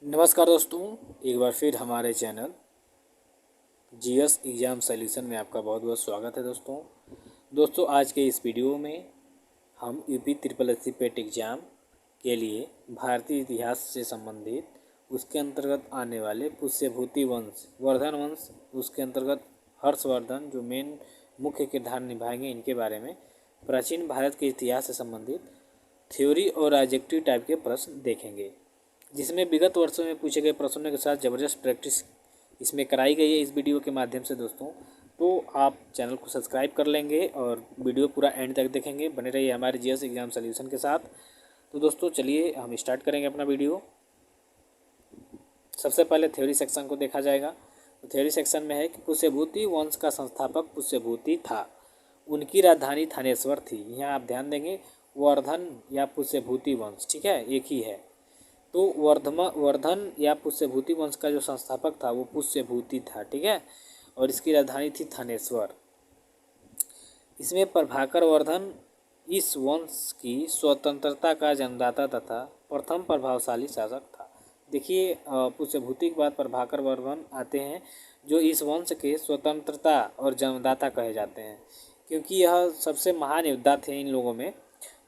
नमस्कार दोस्तों, एक बार फिर हमारे चैनल जीएस एग्ज़ाम सॉल्यूशन में आपका बहुत बहुत स्वागत है। दोस्तों आज के इस वीडियो में हम यूपी ट्रिपल एससी पेट एग्ज़ाम के लिए भारतीय इतिहास से संबंधित उसके अंतर्गत आने वाले पुष्यभूति वंश, वर्धन वंश, उसके अंतर्गत हर्षवर्धन जो मेन मुख्य किरदार निभाएंगे, इनके बारे में प्राचीन भारत के इतिहास से संबंधित थ्योरी और ऑब्जेक्टिव टाइप के प्रश्न देखेंगे, जिसमें विगत वर्षों में पूछे गए प्रश्नों के साथ ज़बरदस्त प्रैक्टिस इसमें कराई गई है इस वीडियो के माध्यम से। तो आप चैनल को सब्सक्राइब कर लेंगे और वीडियो पूरा एंड तक देखेंगे। बने रहिए हमारे जीएस एग्ज़ाम सॉल्यूशन के साथ। तो दोस्तों चलिए हम स्टार्ट करेंगे अपना वीडियो। सबसे पहले थ्योरी सेक्शन को देखा जाएगा। तो थ्योरी सेक्शन में है कि पुष्यभूति वंश का संस्थापक पुष्यभूति था, उनकी राजधानी थानेश्वर थी। यहाँ आप ध्यान देंगे वर्धन या पुष्यभूति वंश, ठीक है, एक ही है। तो वर्धन या पुष्यभूति वंश का जो संस्थापक था वो पुष्यभूति था, ठीक है, और इसकी राजधानी थी थानेश्वर। इसमें प्रभाकर वर्धन इस वंश की स्वतंत्रता का जन्मदाता तथा प्रथम प्रभावशाली शासक था। देखिए पुष्यभूति के बाद प्रभाकर वर्धन आते हैं, जो इस वंश के स्वतंत्रता और जन्मदाता कहे जाते हैं, क्योंकि यह सबसे महान योद्धा थे इन लोगों में।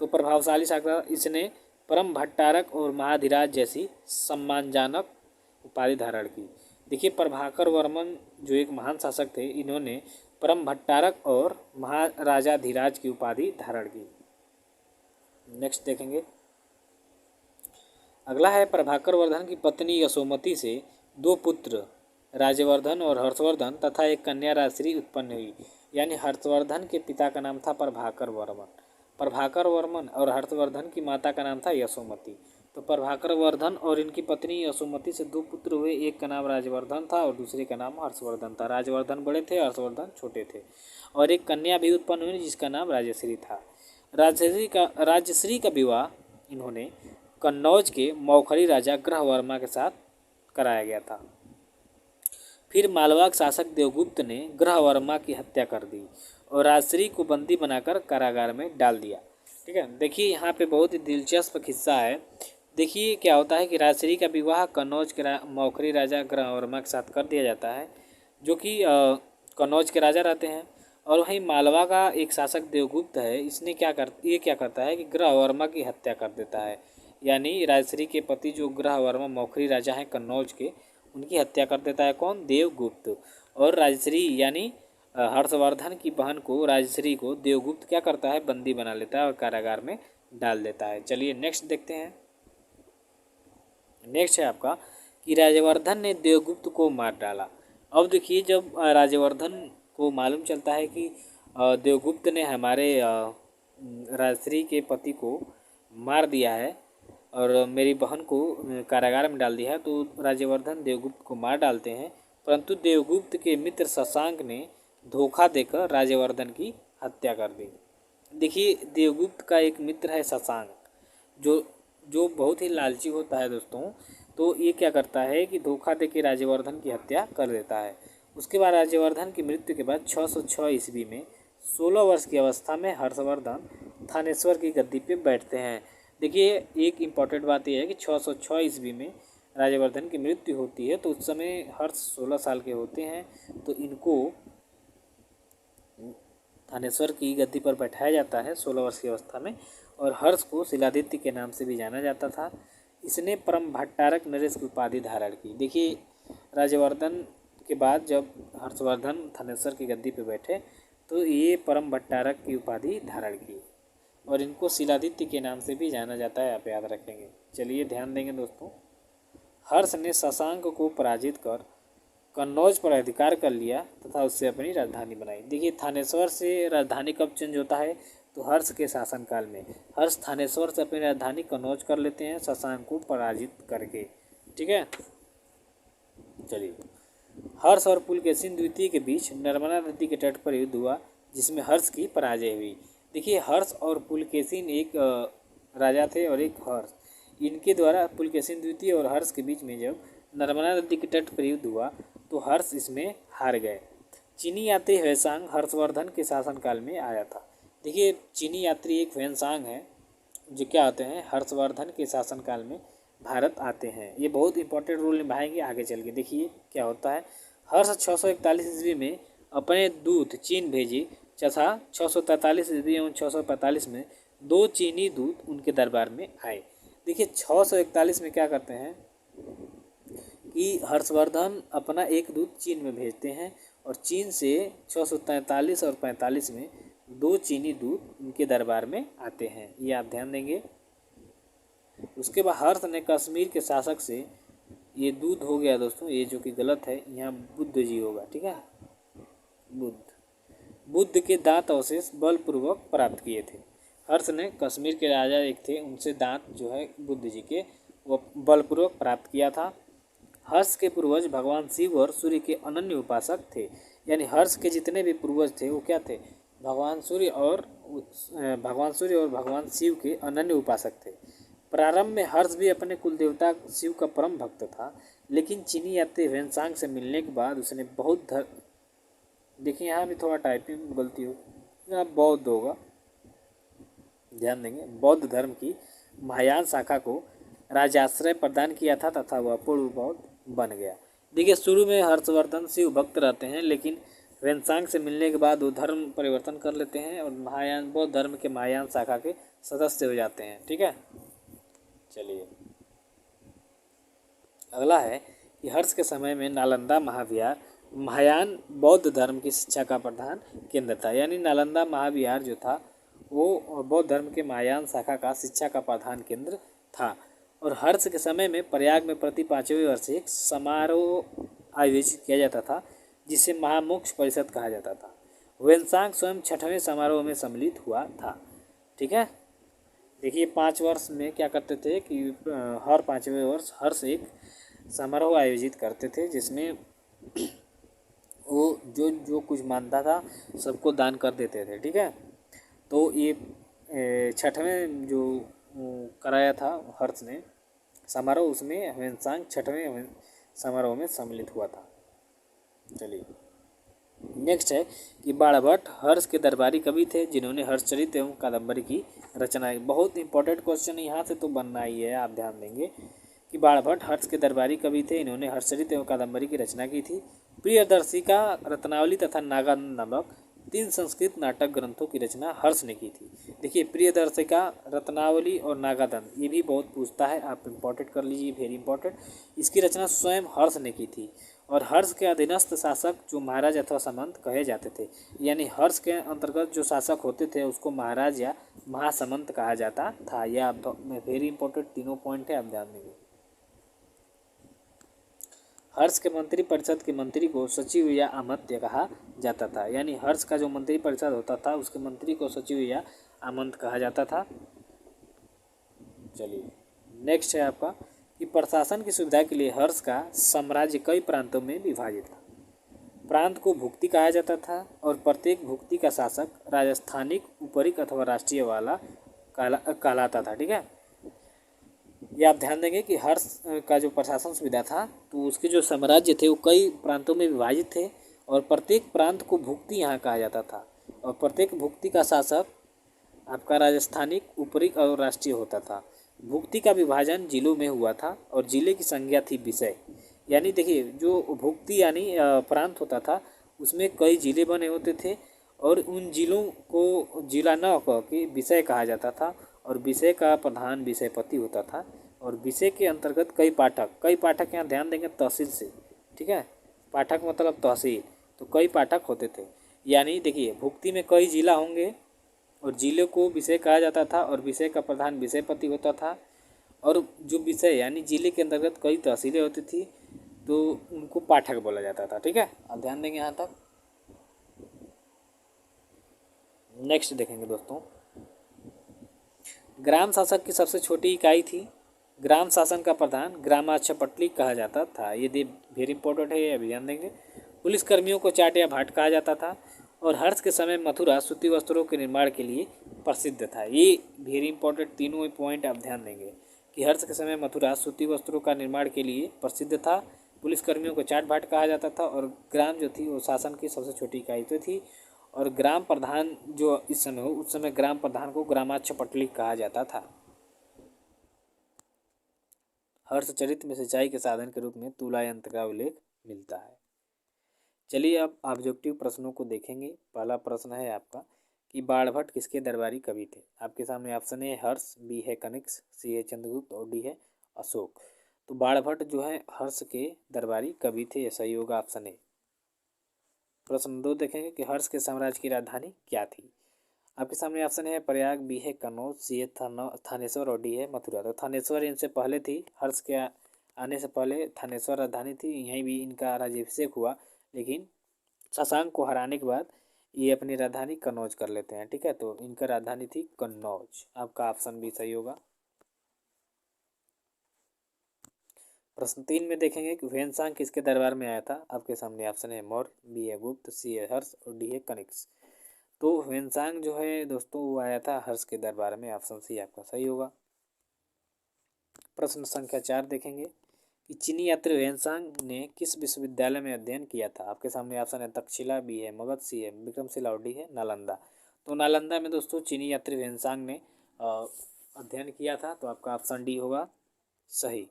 तो प्रभावशाली शासक, इसने परम भट्टारक और महाधिराज जैसी सम्मानजनक उपाधि धारण की। देखिए प्रभाकर वर्मन जो एक महान शासक थे, इन्होंने परम भट्टारक और महाराजाधिराज की उपाधि धारण की। नेक्स्ट देखेंगे, अगला है प्रभाकर वर्धन की पत्नी यशोमती से दो पुत्र राज्यवर्धन और हर्षवर्धन तथा एक कन्या राजश्री उत्पन्न हुई। यानी हर्षवर्धन के पिता का नाम था प्रभाकर वर्मन और हर्षवर्धन की माता का नाम था यशोमती। तो प्रभाकर वर्धन और इनकी पत्नी यशोमती से दो पुत्र हुए, एक का नाम राजवर्धन था और दूसरे का नाम हर्षवर्धन था। राजवर्धन बड़े थे, हर्षवर्धन छोटे थे। और एक कन्या भी उत्पन्न हुई जिसका नाम राजश्री था। राजश्री का विवाह इन्होंने कन्नौज के मौखरी राजा ग्रहवर्मा के साथ कराया गया था। फिर मालवा के शासक देवगुप्त ने ग्रहवर्मा की हत्या कर दी और राजश्री को बंदी बनाकर कारागार में डाल दिया। ठीक है, देखिए यहाँ पे बहुत ही दिलचस्प किस्सा है। देखिए क्या होता है कि राजश्री का विवाह कन्नौज के मौखरी राजा ग्रहवर्मा के साथ कर दिया जाता है, जो कि कन्नौज के राजा रहते हैं। और वहीं मालवा का एक शासक देवगुप्त है, इसने क्या करता है कि ग्रहवर्मा की हत्या कर देता है। यानी राजश्री के पति जो ग्रहवर्मा मौखरी राजा हैं कन्नौज के, उनकी हत्या कर देता है कौन? देवगुप्त। और राजश्री यानी हर्षवर्धन की बहन को, राजश्री को, देवगुप्त क्या करता है? बंदी बना लेता है और कारागार में डाल देता है। चलिए नेक्स्ट देखते हैं। नेक्स्ट है आपका कि राजवर्धन ने देवगुप्त को मार डाला। अब देखिए जब राजवर्धन को मालूम चलता है कि देवगुप्त ने हमारे राजश्री के पति को मार दिया है और मेरी बहन को कारागार में डाल दिया है, तो राजवर्धन देवगुप्त को मार डालते हैं। परंतु देवगुप्त के मित्र शशांक ने धोखा देकर राजवर्धन की हत्या कर दी। देखिए देवगुप्त का एक मित्र है शशांक, जो बहुत ही लालची होता है दोस्तों। तो ये क्या करता है कि धोखा देकर राजवर्धन की हत्या कर देता है। उसके बाद राजवर्धन की मृत्यु के बाद 606 ईस्वी में 16 वर्ष की अवस्था में हर्षवर्धन थानेश्वर की गद्दी पे बैठते हैं। देखिए एक इम्पॉर्टेंट बात यह है कि 606 ईस्वी में राजवर्धन की मृत्यु होती है, तो उस समय हर्ष 16 साल के होते हैं। तो इनको थानेश्वर की गद्दी पर बैठाया जाता है 16 वर्ष की अवस्था में। और हर्ष को शिलादित्य के नाम से भी जाना जाता था। इसने परम भट्टारक नरेश की उपाधि धारण की। देखिए राजवर्धन के बाद जब हर्षवर्धन थानेश्वर की गद्दी पर बैठे तो ये परम भट्टारक की उपाधि धारण की और इनको शिलादित्य के नाम से भी जाना जाता है, आप याद रखेंगे। चलिए ध्यान देंगे दोस्तों। हर्ष ने शशांक को पराजित कर कन्नौज पर अधिकार कर लिया तथा उससे अपनी राजधानी बनाई। देखिए थानेश्वर से राजधानी कब चेंज होता है? तो हर्ष के शासनकाल में। हर्ष थानेश्वर से अपनी राजधानी कन्नौज कर लेते हैं शशांक को पराजित करके। ठीक है, चलिए। हर्ष और पुलकेशिन द्वितीय के बीच नर्मदा नदी के तट पर युद्ध हुआ, जिसमें हर्ष की पराजय हुई। देखिए हर्ष और पुलकेशिन एक राजा थे और एक हर्ष, इनके द्वारा पुलकेशिन द्वितीय और हर्ष के बीच में जब नर्मदा नदी के तट पर युद्ध हुआ तो हर्ष इसमें हार गए। चीनी यात्री ह्वेसांग हर्षवर्धन के शासनकाल में आया था। देखिए चीनी यात्री एक ह्वेसांग है जो क्या होते हैं? हर्षवर्धन के शासनकाल में भारत आते हैं। ये बहुत इंपॉर्टेंट रोल निभाएंगे आगे चल के। देखिए क्या होता है। हर्ष 641 ईस्वी में अपने दूत चीन भेजे तथा 643 ईस्वी एवं 645 में 2 चीनी दूत उनके दरबार में आए। देखिए 641 में क्या करते हैं कि हर्षवर्धन अपना एक दूत चीन में भेजते हैं और चीन से 643 और 45 में 2 चीनी दूत उनके दरबार में आते हैं। ये आप ध्यान देंगे। उसके बाद हर्ष ने कश्मीर के शासक से, ये दूध हो गया दोस्तों, ये जो कि गलत है, यहाँ बुद्ध जी होगा, ठीक है। बुद्ध के दांत अवशेष बलपूर्वक प्राप्त किए थे। हर्ष ने कश्मीर के राजा एक थे, उनसे दांत जो है बुद्ध जी के वो बलपूर्वक प्राप्त किया था। हर्ष के पूर्वज भगवान शिव और सूर्य के अनन्य उपासक थे। यानी हर्ष के जितने भी पूर्वज थे वो क्या थे, भगवान सूर्य और भगवान शिव के अनन्य उपासक थे। प्रारंभ में हर्ष भी अपने कुल देवता शिव का परम भक्त था, लेकिन चीनी यात्री ह्वेनसांग से मिलने के बाद उसने देखिए यहाँ भी थोड़ा टाइपिंग गलती हो, यहाँ बौद्ध होगा, ध्यान देंगे। बौद्ध धर्म की महायान शाखा को राजाश्रय प्रदान किया था तथा वह पूर्ण बौद्ध बन गया। देखिए शुरू में हर्षवर्धन शिव भक्त रहते हैं, लेकिन ह्वेनसांग से मिलने के बाद वो धर्म परिवर्तन कर लेते हैं और महायान बौद्ध धर्म के महायान शाखा के सदस्य हो जाते हैं, ठीक है। चलिए अगला है कि हर्ष के समय में नालंदा महाविहार महायान बौद्ध धर्म की शिक्षा का प्रधान केंद्र था। यानी नालंदा महाविहार जो था वो बौद्ध धर्म के महायान शाखा का शिक्षा का प्रधान केंद्र था। और हर्ष के समय में प्रयाग में प्रति 5वें वर्ष एक समारोह आयोजित किया जाता था, जिसे महामोक्ष परिषद कहा जाता था। ह्वेनसांग स्वयं 6वें समारोह में सम्मिलित हुआ था, ठीक है। देखिए 5 वर्ष में क्या करते थे कि हर 5वें वर्ष हर्ष एक समारोह आयोजित करते थे, जिसमें वो जो कुछ मानता था सबको दान कर देते थे, ठीक है। तो ये 6वें जो कराया था हर्ष ने समारोह, उसमें ह्वेनसांग 6वें समारोह में सम्मिलित हुआ था। चलिए नेक्स्ट है कि बाणभट्ट हर्ष के दरबारी कवि थे, जिन्होंने हर्षचरित एवं कादम्बरी की रचना की। बहुत इंपॉर्टेंट क्वेश्चन यहाँ से तो बनना ही है, आप ध्यान देंगे कि बाणभट्ट हर्ष के दरबारी कवि थे, इन्होंने हर्षचरित एवं कादम्बरी की रचना की थी। प्रियदर्शिका, रत्नावली तथा नागानंद नामक 3 संस्कृत नाटक ग्रंथों की रचना हर्ष ने की थी। देखिए प्रियदर्शिका, रत्नावली और नागानंद, ये भी बहुत पूछता है, आप इंपॉर्टेंट कर लीजिए, वेरी इंपॉर्टेंट। इसकी रचना स्वयं हर्ष ने की थी। और हर्ष के अधीनस्थ शासक जो महाराज अथवा सामंत कहे जाते थे, यानी हर्ष के अंतर्गत जो शासक होते थे उसको महाराज या महासामंत कहा जाता था। यह वेरी इंपॉर्टेंट तीनों पॉइंट है, आप ध्यान देंगे। हर्ष के मंत्री परिषद के मंत्री को सचिव या अमात्य कहा जाता था। यानी हर्ष का जो मंत्री परिषद होता था उसके मंत्री को सचिव या आमंत कहा जाता था। चलिए नेक्स्ट है आपका कि प्रशासन की सुविधा के लिए हर्ष का साम्राज्य कई प्रांतों में विभाजित था। प्रांत को भुक्ति कहा जाता था और प्रत्येक भुक्ति का शासक राजस्थानिक, उपरिक अथवा राष्ट्रीय वाला कहलाता था, ठीक है। ये आप ध्यान देंगे कि हर्ष का जो प्रशासन सुविधा था तो उसके जो साम्राज्य थे वो कई प्रांतों में विभाजित थे और प्रत्येक प्रांत को भुक्ति यहाँ कहा जाता था और प्रत्येक भुक्ति का शासक आपका राजस्थानिक, उपरिक और राष्ट्रीय होता था। भुक्ति का विभाजन जिलों में हुआ था और जिले की संज्ञा थी विषय। यानी देखिए जो भुक्ति यानी प्रांत होता था उसमें कई जिले बने होते थे और उन जिलों को जिला न कह के विषय कहा जाता था और विषय का प्रधान विषयपति होता था और विषय के अंतर्गत कई पाठक यहाँ ध्यान देंगे तहसील से, ठीक है। पाठक मतलब तहसील, तो कई पाठक होते थे। यानी देखिए भुक्ति में कई जिला होंगे और जिले को विषय कहा जाता था और विषय का प्रधान विषयपति होता था और जो विषय यानी जिले के अंतर्गत कई तहसीलें होती थी तो उनको पाठक बोला जाता था, ठीक है। आप ध्यान देंगे यहाँ तक। नेक्स्ट देखेंगे दोस्तों, ग्राम शासक की सबसे छोटी इकाई थी। ग्राम शासन का प्रधान ग्रामाध्यपटली कहा जाता था। ये वेरी इंपॉर्टेंट है, ये अभी ध्यान देंगे। पुलिस कर्मियों को चाट या भाट कहा जाता था और हर्ष के समय मथुरा सूती वस्त्रों के निर्माण के लिए प्रसिद्ध था। ये वेरी इंपॉर्टेंट तीनों पॉइंट आप ध्यान देंगे कि हर्ष के समय मथुरा सूती वस्त्रों का निर्माण के लिए प्रसिद्ध था। पुलिस कर्मियों को चाट भाट कहा जाता था और ग्राम जो थी वो शासन की सबसे छोटी इकाई तो थी और ग्राम प्रधान जो इस समय हो उस समय ग्राम प्रधान को ग्रामाध्यपटली कहा जाता था। हर्षचरित में सिंचाई के साधन के रूप में तुला यंत्र का उल्लेख मिलता है। चलिए अब ऑब्जेक्टिव प्रश्नों को देखेंगे। पहला प्रश्न है आपका कि बाणभट्ट किसके दरबारी कवि थे। आपके सामने ऑप्शन ए हर्ष, बी है कनिष्क, सी है चंद्रगुप्त और डी है अशोक। तो बाणभट्ट जो है हर्ष के दरबारी कवि थे, यह सही होगा ऑप्शन ए। प्रश्न 2 देखेंगे कि हर्ष के साम्राज्य की राजधानी क्या थी। आपके सामने ऑप्शन है प्रयाग, बी है कनौज, सी है थानेश्वर और डी है मथुरा। तो थानेश्वर इनसे पहले थी, हर्ष के आने से पहले थानेश्वर राजधानी थी, यहीं भी इनका राज्याभिषेक हुआ। लेकिन शशांक को हराने के बाद ये अपनी राजधानी कन्नौज कर लेते हैं। ठीक है, तो इनका राजधानी थी कन्नौज। आपका ऑप्शन भी सही होगा। प्रश्न 3 में देखेंगे कि ह्वेनसांग किसके दरबार में आया था। आपके सामने ऑप्शन है मौर्य, बी है गुप्त, सी है हर्ष और डी है कनिष्क। तो ह्वेनसांग जो है दोस्तों वो आया था हर्ष के दरबार में। ऑप्शन सी आपका सही होगा। प्रश्न संख्या 4 देखेंगे कि चीनी यात्री ह्वेनसांग ने किस विश्वविद्यालय में अध्ययन किया था। आपके सामने ऑप्शन है तक्षशिला, बी है मगध, सी है विक्रमशिला और डी है नालंदा। तो नालंदा में दोस्तों चीनी यात्री ह्वेनसांग ने अध्ययन किया था, तो आपका ऑप्शन डी होगा सही।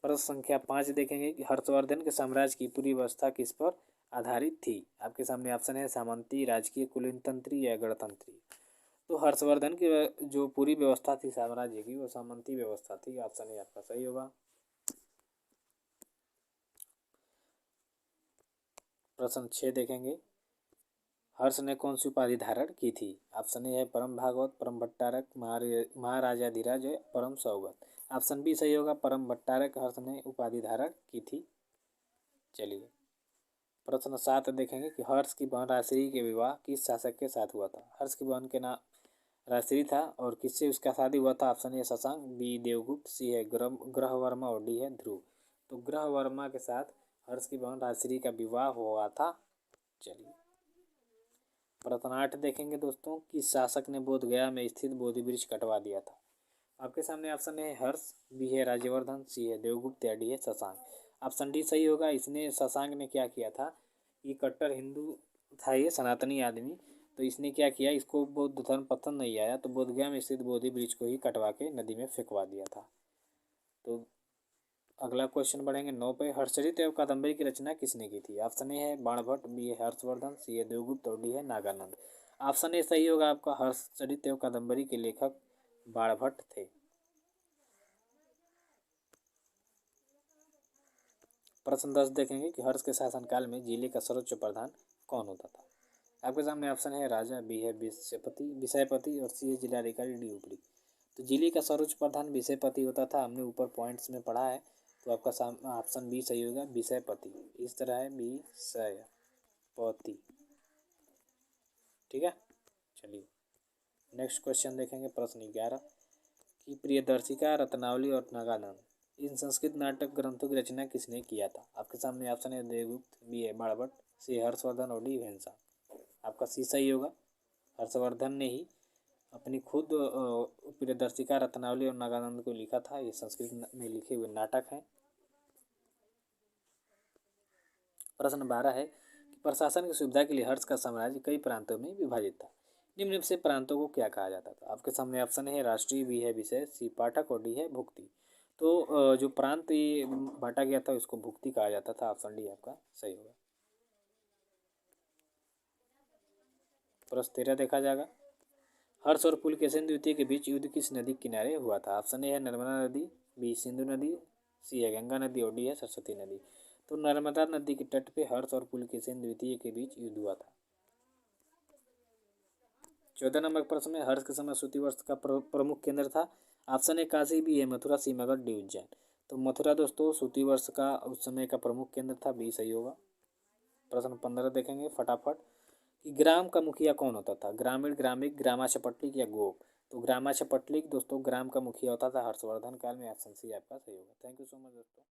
प्रश्न संख्या 5 देखेंगे कि हर्षवर्धन के साम्राज्य की पूरी व्यवस्था किस पर आधारित थी। आपके सामने ऑप्शन है सामंती, राजकीय, कुलीनतंत्री या गणतंत्री। तो हर्षवर्धन की जो पूरी व्यवस्था थी साम्राज्य की वो सामंती व्यवस्था थी। ऑप्शन ए आपका सही होगा। प्रश्न 6 देखेंगे हर्ष ने कौन सी उपाधि धारण की थी। ऑप्शन ए है परम भागवत, परम भट्टारक, महाराजाधिराज, परम सौगत। ऑप्शन बी सही होगा, परम भट्टारक हर्ष ने उपाधि धारण की थी। चलिए प्रश्न 7 देखेंगे कि हर्ष की बहन राजश्री के विवाह किस शासक के साथ हुआ था। हर्ष की बहन के नाम राजश्री था और किससे उसका शादी हुआ था। Option A Shashank, B Devgupta, C है ग्रहवर्मा और डी है ध्रुव। तो ग्रहवर्मा के साथ हर्ष की बहन राजश्री का विवाह हुआ था। चलिए प्रश्न 8 देखेंगे दोस्तों कि शासक ने बोधगया में स्थित बोधि वृक्ष कटवा दिया था। आपके सामने ऑप्शन है हर्ष, बी है राज्यवर्धन, सी है देवगुप्त या डी है शशांक। ऑप्शन डी सही होगा। इसने शशांक ने क्या किया था, ये कट्टर हिंदू था, ये सनातनी आदमी। तो इसने क्या किया, इसको बौद्ध धर्म पसंद नहीं आया तो बोधगया में स्थित बोधि वृक्ष को ही कटवा के नदी में फेंकवा दिया था। तो अगला क्वेश्चन बढ़ेंगे 9 पे। हर्षचरित एवं कादम्बरी की रचना किसने की थी। ऑप्शन ए है बाणभट्ट, बी है हर्षवर्धन, सी है देवगुप्त और डी है नागानंद। ऑप्शन ए सही होगा आपका, हर्षचरित एवं कादम्बरी के लेखक बाणभट्ट थे। प्रश्न 10 देखेंगे कि हर्ष के शासनकाल में जिले का सर्वोच्च प्रधान कौन होता था। आपके सामने ऑप्शन है राजा, बी है विषयपति और सी है जिलाधिकारी, डी उपरी। तो जिले का सर्वोच्च प्रधान विषयपति होता था, हमने ऊपर पॉइंट्स में पढ़ा है। तो आपका ऑप्शन बी सही होगा, विषयपति। इस तरह है विषयपति। ठीक है, चलिए नेक्स्ट क्वेश्चन देखेंगे। प्रश्न 11 कि प्रियदर्शिका, रत्नावली और नागानंद इन संस्कृत नाटक ग्रंथों की रचना किसने किया था। आपके सामने ऑप्शन है देवगुप्त, बी है बाणभट्ट, सी हर्षवर्धन और डी ह्वेनसांग। आपका सी सही होगा। हर्षवर्धन ने ही अपनी खुद प्रियदर्शिका, रत्नावली और नागानंद को लिखा था। ये संस्कृत में लिखे हुए नाटक हैं। प्रश्न 12 है कि प्रशासन की सुविधा के लिए हर्ष का साम्राज्य कई प्रांतों में विभाजित था। निम्न से प्रांतों को क्या कहा जाता था। आपके सामने ऑप्शन है राष्ट्रीय, बी है विषय, सी पाठक और डी है भुक्ति। तो जो प्रांत ये बांटा गया था उसको भुक्ति कहा जाता था। ऑप्शन डी आपका सही होगा। प्रश्न 13 देखा जाएगा हर्ष और पुलकेशिन द्वितीय के बीच युद्ध किस नदी के किनारे हुआ था। ऑप्शन ए है नर्मदा नदी, बी सिंधु नदी, सी है गंगा नदी और डी है सरस्वती नदी। तो नर्मदा नदी के तट पे हर्ष और पुलकेशिन द्वितीय के बीच युद्ध हुआ था। 14 नंबर प्रश्न में हर्ष के समय सूती वस्त्र का प्रमुख केंद्र था। ऑप्शन ए काशी, बी है मथुरा, सी मगध, डी उज्जैन। तो मथुरा दोस्तों सूती वस्त्र का उस समय का प्रमुख केंद्र था, बी सही होगा। प्रश्न 15 देखेंगे फटाफट कि ग्राम का मुखिया कौन होता था। ग्रामीण, ग्रामिक, ग्रामाशपट्लिक या गोप। तो ग्रामाशपट्लिक दोस्तों ग्राम का मुखिया होता था हर्षवर्धन काल में। ऑप्शन सी आपका सही होगा। थैंक यू सो मच दोस्तों।